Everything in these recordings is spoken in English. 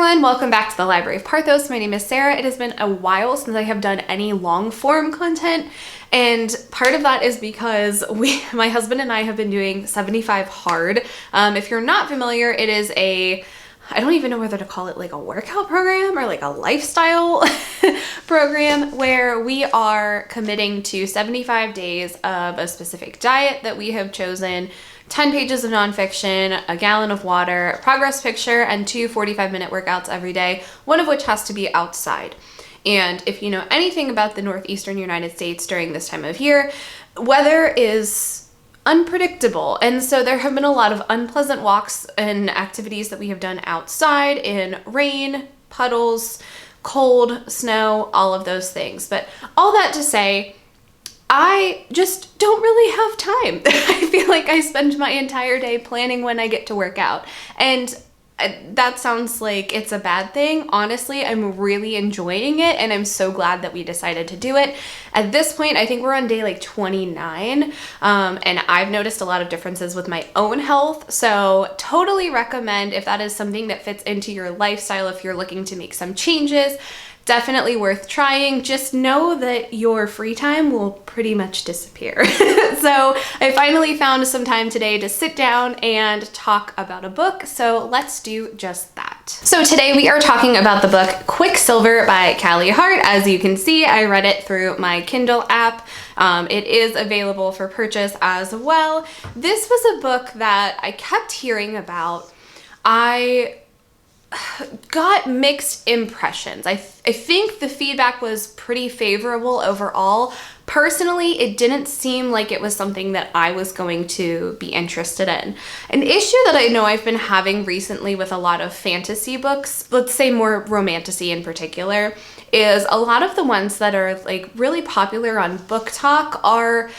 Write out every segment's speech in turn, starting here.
everyone, welcome back to the Library of Parthos. My name is Sarah. It has been a while since I have done any long form content, and part of that is because my husband and I have been doing 75 Hard. If you're not familiar, it is I don't even know whether to call it like a workout program or like a lifestyle program where we are committing to 75 days of a specific diet that we have chosen, 10 pages of nonfiction, a gallon of water, a progress picture, and 2 45-minute workouts every day, one of which has to be outside. And if you know anything about the northeastern United States during this time of year, weather is unpredictable. And so there have been a lot of unpleasant walks and activities that we have done outside in rain, puddles, cold, snow, all of those things. But all that to say, I just don't really have time. I feel like I spend my entire day planning when I get to work out. And that sounds like it's a bad thing. Honestly, I'm really enjoying it, and I'm so glad that we decided to do it. At this point, I think we're on day like 29, and I've noticed a lot of differences with my own health. So totally recommend if that is something that fits into your lifestyle, if you're looking to make some changes. Definitely worth trying. Just know that your free time will pretty much disappear. So I finally found some time today to sit down and talk about a book. So let's do just that. So today we are talking about the book Quicksilver by Callie Hart. As you can see, I read it through my Kindle app. It is available for purchase as well. This was a book that I kept hearing about. I got mixed impressions. I think the feedback was pretty favorable overall. Personally, it didn't seem like it was something that I was going to be interested in. An issue that I know I've been having recently with a lot of fantasy books, let's say more romantasy in particular, is a lot of the ones that are like really popular on Booktok are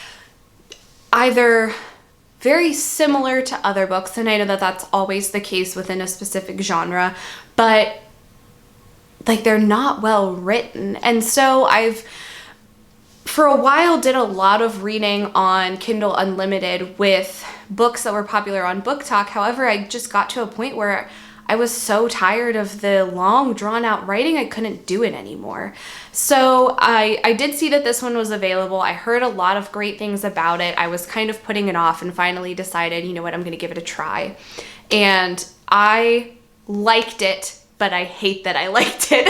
either very similar to other books, and I know that that's always the case within a specific genre, but like they're not well written. And so I've for a while did a lot of reading on Kindle Unlimited with books that were popular on Booktok. However, I just got to a point where I was so tired of the long drawn out writing, I couldn't do it anymore. So I did see that this one was available. I heard a lot of great things about it. I was kind of putting it off and finally decided, you know what, I'm gonna give it a try. And I liked it, but I hate that I liked it.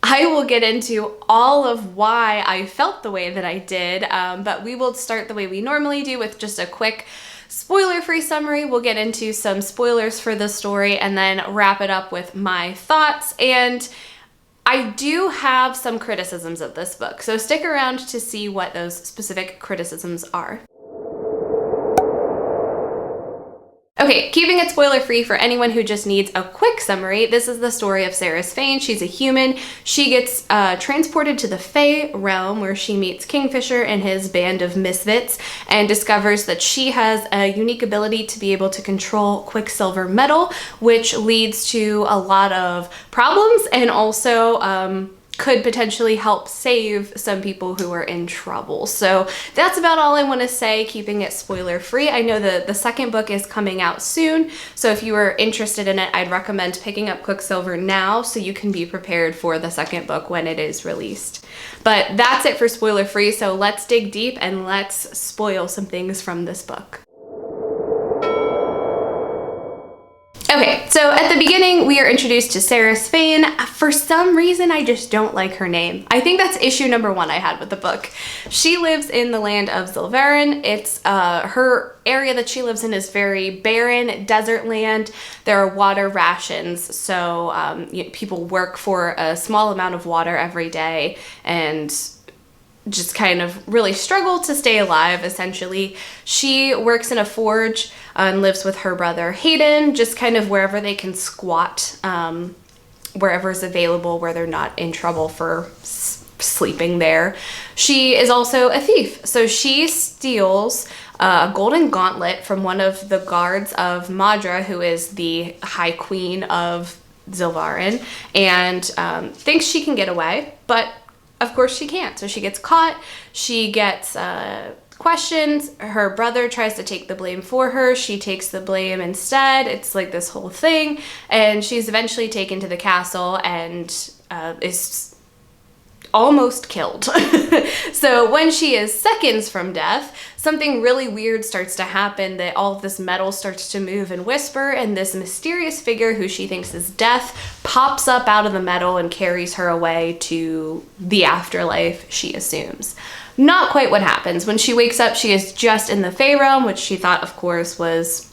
I will get into all of why I felt the way that I did, but we will start the way we normally do with just a quick spoiler-free summary. We'll get into some spoilers for the story and then wrap it up with my thoughts. And I do have some criticisms of this book, so stick around to see what those specific criticisms are. Okay, keeping it spoiler-free for anyone who just needs a quick summary, this is the story of Sarah's Fane. She's a human. She gets transported to the Fae realm where she meets Kingfisher and his band of misfits and discovers that she has a unique ability to be able to control Quicksilver metal, which leads to a lot of problems and also could potentially help save some people who are in trouble. So that's about all I want to say, keeping it spoiler free. I know the second book is coming out soon, so if you are interested in it, I'd recommend picking up Quicksilver now so you can be prepared for the second book when it is released. But that's it for spoiler free, so let's dig deep and let's spoil some things from this book. Okay, so at the beginning, we are introduced to Sarah's Fane. For some reason, I just don't like her name. I think that's issue number one I had with the book. She lives in the land of Zilverin. It's her area that she lives in is very barren, desert land. There are water rations, so people work for a small amount of water every day and just kind of really struggle to stay alive, essentially. She works in a forge and lives with her brother Hayden, just kind of wherever they can squat, wherever's available, where they're not in trouble for sleeping there. She is also a thief, so she steals a golden gauntlet from one of the guards of Madra, who is the High Queen of Zilverin, and thinks she can get away, but of course she can't. So she gets caught. She gets questions. Her brother tries to take the blame for her. She takes the blame instead. It's like this whole thing. And she's eventually taken to the castle and is almost killed. So when she is seconds from death, something really weird starts to happen, that all of this metal starts to move and whisper, and this mysterious figure who she thinks is Death pops up out of the metal and carries her away to the afterlife, she assumes. Not quite what happens. When she wakes up, she is just in the Fae realm, which she thought, of course, was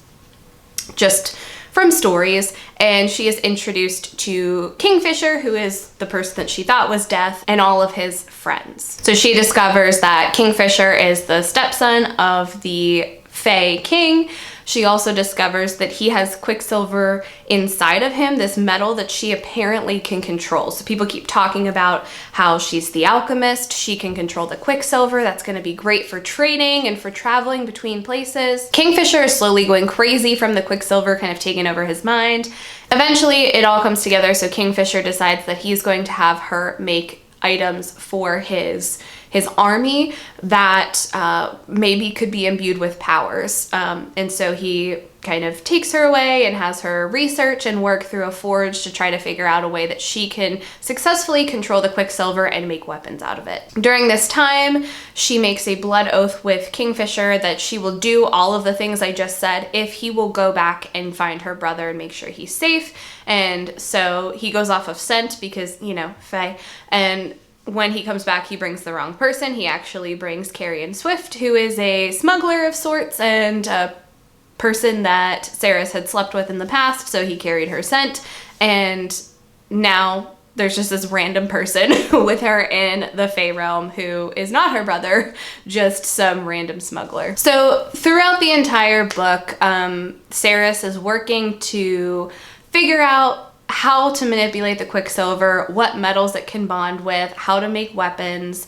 just from stories, and she is introduced to Kingfisher, who is the person that she thought was Death, and all of his friends. So she discovers that Kingfisher is the stepson of the Fae King. She also discovers that he has Quicksilver inside of him, this metal that she apparently can control. So people keep talking about how she's the alchemist, she can control the Quicksilver, that's going to be great for trading and for traveling between places. Kingfisher is slowly going crazy from the Quicksilver kind of taking over his mind. Eventually it all comes together, so Kingfisher decides that he's going to have her make items for his army that maybe could be imbued with powers. And so he kind of takes her away and has her research and work through a forge to try to figure out a way that she can successfully control the Quicksilver and make weapons out of it. During this time, she makes a blood oath with Kingfisher that she will do all of the things I just said if he will go back and find her brother and make sure he's safe. And so he goes off of scent because, you know, Fae. And when he comes back, he brings the wrong person. He actually brings Callie and Swift, who is a smuggler of sorts and a person that Saris had slept with in the past, so he carried her scent, and now there's just this random person with her in the Fae realm who is not her brother, just some random smuggler. So throughout the entire book, Saris is working to figure out how to manipulate the Quicksilver, what metals it can bond with, how to make weapons,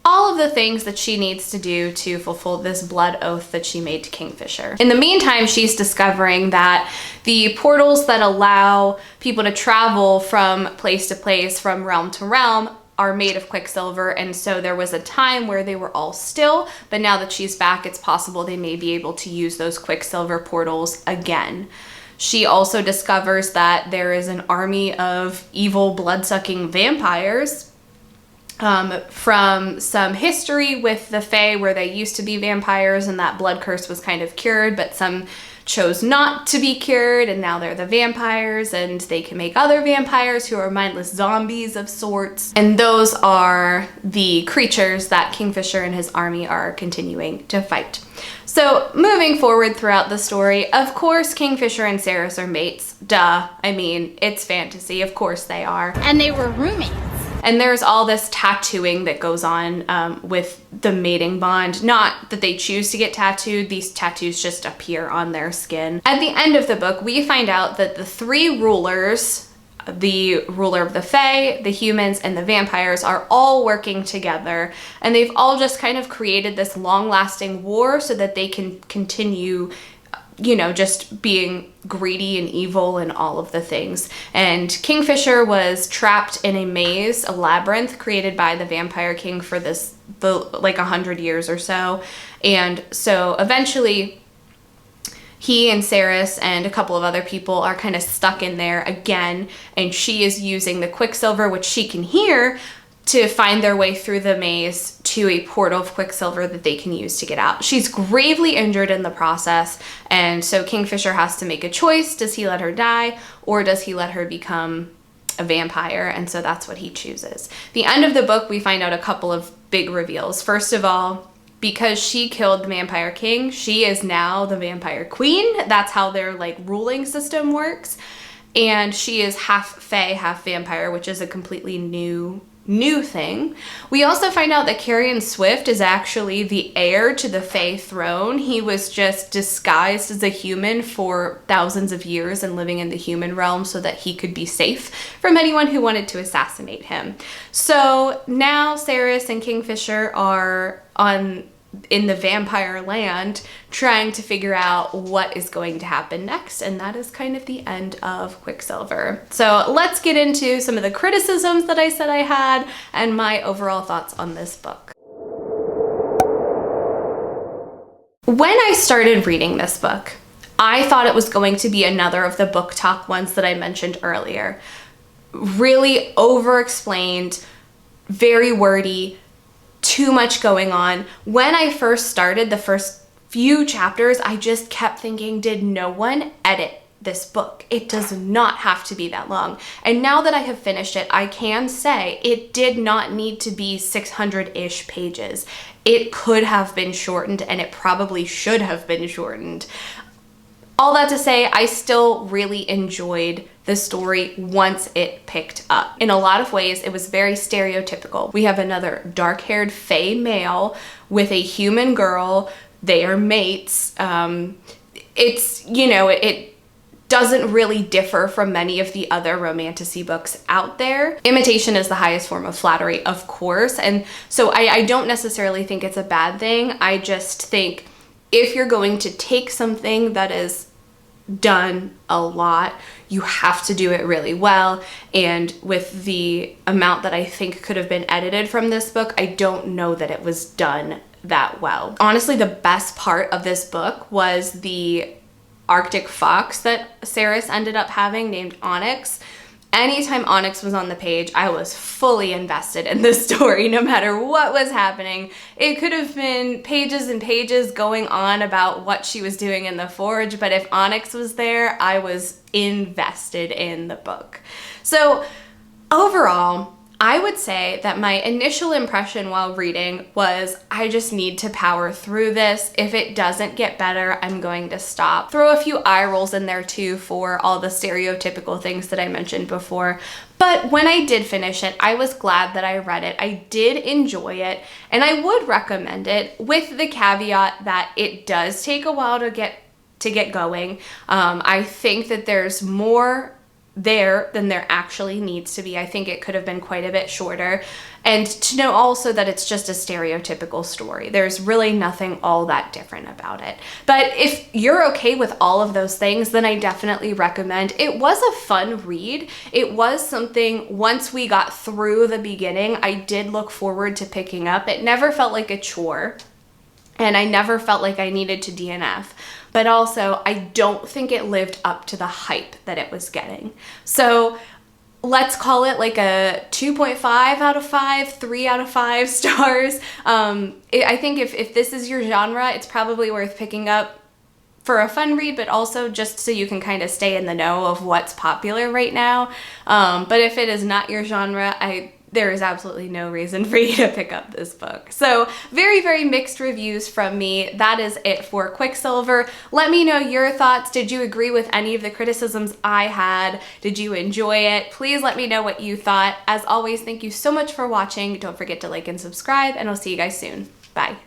all of the things that she needs to do to fulfill this blood oath that she made to Kingfisher. In the meantime, she's discovering that the portals that allow people to travel from place to place, from realm to realm, are made of Quicksilver, and so there was a time where they were all still, but now that she's back, it's possible they may be able to use those Quicksilver portals again. She also discovers that there is an army of evil blood-sucking vampires from some history with the Fae where they used to be vampires and that blood curse was kind of cured, but some chose not to be cured, and now they're the vampires, and they can make other vampires who are mindless zombies of sorts. And those are the creatures that Kingfisher and his army are continuing to fight. So moving forward throughout the story, of course Kingfisher and Saris are mates. Duh. I mean, it's fantasy. Of course they are. And they were roommates. And there's all this tattooing that goes on with the mating bond. Not that they choose to get tattooed, these tattoos just appear on their skin. At the end of the book, we find out that the three rulers, the ruler of the Fae, the humans, and the vampires, are all working together, and they've all just kind of created this long-lasting war so that they can continue, you know, just being greedy and evil and all of the things. And Kingfisher was trapped in a maze, a labyrinth created by the Vampire King for like 100 years or so. And so eventually he and Saris and a couple of other people are kind of stuck in there again, and she is using the Quicksilver, which she can hear, to find their way through the maze to a portal of Quicksilver that they can use to get out. She's gravely injured in the process, and so Kingfisher has to make a choice. Does he let her die, or does he let her become a vampire? And so that's what he chooses. The end of the book, we find out a couple of big reveals. First of all, because she killed the Vampire King, she is now the Vampire Queen. That's how their like ruling system works. And she is half Fae, half vampire, which is a completely new thing. We also find out that Callie Swift is actually the heir to the Fae throne. He was just disguised as a human for thousands of years and living in the human realm so that he could be safe from anyone who wanted to assassinate him. So now Saris and Kingfisher are in the vampire land trying to figure out what is going to happen next, and that is kind of the end of Quicksilver. So let's get into some of the criticisms that I said I had and my overall thoughts on this book. When I started reading this book, I thought it was going to be another of the Booktok ones that I mentioned earlier. Really over-explained, very wordy, too much going on. When I first started the first few chapters, I just kept thinking, did no one edit this book? It does not have to be that long. And now that I have finished it, I can say it did not need to be 600-ish pages. It could have been shortened, and it probably should have been shortened. All that to say, I still really enjoyed the story once it picked up. In a lot of ways, it was very stereotypical. We have another dark-haired fae male with a human girl. They are mates. It's, you know, it doesn't really differ from many of the other romantasy books out there. Imitation is the highest form of flattery, of course, and so I don't necessarily think it's a bad thing. I just think if you're going to take something that is done a lot, you have to do it really well, and with the amount that I think could have been edited from this book, I don't know that it was done that well. Honestly, the best part of this book was the Arctic fox that Saris ended up having, named Onyx. Anytime Onyx was on the page, I was fully invested in the story, no matter what was happening. It could have been pages and pages going on about what she was doing in the forge, but if Onyx was there, I was invested in the book. So overall, I would say that my initial impression while reading was, I just need to power through this. If it doesn't get better, I'm going to stop. Throw a few eye rolls in there too for all the stereotypical things that I mentioned before. But when I did finish it, I was glad that I read it. I did enjoy it, and I would recommend it, with the caveat that it does take a while to get going. I think that there's more there than there actually needs to be. I think it could have been quite a bit shorter. And to know also that it's just a stereotypical story. There's really nothing all that different about it. But if you're okay with all of those things, then I definitely recommend. It was a fun read. It was something, once we got through the beginning, I did look forward to picking up. It never felt like a chore, and I never felt like I needed to DNF. But also, I don't think it lived up to the hype that it was getting. So let's call it like a 2.5 out of 5, 3 out of 5 stars. I think if this is your genre, it's probably worth picking up for a fun read, but also just so you can kind of stay in the know of what's popular right now. But if it is not your genre, there is absolutely no reason for you to pick up this book. So very, very mixed reviews from me. That is it for Quicksilver. Let me know your thoughts. Did you agree with any of the criticisms I had? Did you enjoy it? Please let me know what you thought. As always, thank you so much for watching. Don't forget to like and subscribe, and I'll see you guys soon. Bye.